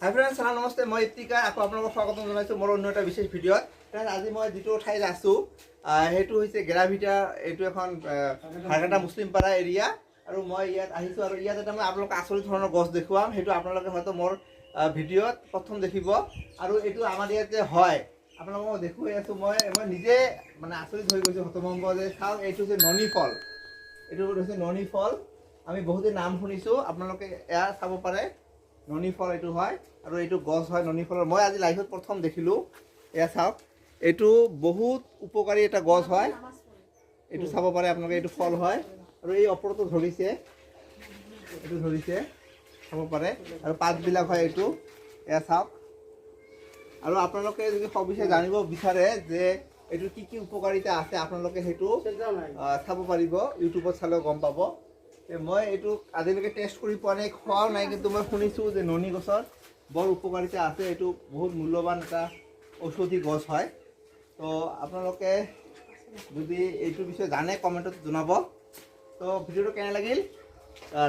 হাই friends, namaste. মই ইফতিকাৰ আকৌ আপোনালোকক স্বাগতম জনাইছোঁ মোৰ অন্য এটা বিশেষ ভিডিঅ'ত। ফ্ৰেণ্ডছ, আজি মই যিটো ঠাইত আছোঁ সেইটো হৈছে গেৰাভিটা। এইটো এখন হাৰকাটা মুছলিম পাৰা এৰিয়া আৰু মই ইয়াত আহিছোঁ আৰু ইয়াত এটা মই আপোনালোকক আচৰিত ধৰণৰ গছ দেখুৱাম। সেইটো আপোনালোকে হয়তো মোৰ ভিডিঅ'ত প্ৰথম দেখিব আৰু এইটো আমাৰ ইয়াত যে হয় আপোনালোকক মই দেখুৱাই আছোঁ। মই নিজে মানে আচৰিত হৈ গৈছোঁ হতভম্ব যে চাওক, এইটো হৈছে ননী ফল। এইটো হৈছে ননী ফল। আমি বহুতে নাম শুনিছোঁ, আপোনালোকে এয়া চাব পাৰে। ননী ফল এইটো হয় আৰু এইটো গছ হয় ননী ফলৰ। মই আজি লাইফত প্ৰথম দেখিলোঁ। এয়া চাওক, এইটো বহুত উপকাৰী এটা গছ হয়। এইটো চাব পাৰে আপোনালোকে, এইটো ফল হয় আৰু এই ওপৰতো ধৰিছে, এইটো ধৰিছে চাব পাৰে আৰু পাতবিলাক হয় এইটো। এয়া চাওক, আৰু আপোনালোকে যদি সবিশেষ জানিব বিচাৰে যে এইটো কি কি উপকাৰিতা আছে আপোনালোকে সেইটো চাব পাৰিব, ইউটিউবত চালেও গম পাব। মই এইটো আজিলৈকে টেষ্ট কৰি পোৱা নাই, খোৱাও নাই, কিন্তু মই শুনিছোঁ যে ননী গছৰ বৰ উপকাৰিতা আছে। এইটো বহুত মূল্যৱান এটা ঔষধি গছ হয়। তো আপোনালোকে যদি এইটোৰ বিষয়ে জানে কমেণ্টত জনাব। তো ভিডিঅ'টো কেনে লাগিল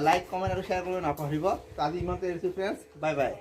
লাইক কমেণ্ট আৰু শ্বেয়াৰ কৰিব নাপাহৰিব। তো আজি ইমানতে এৰিছোঁ ফ্ৰেণ্ডছ, বাই বাই।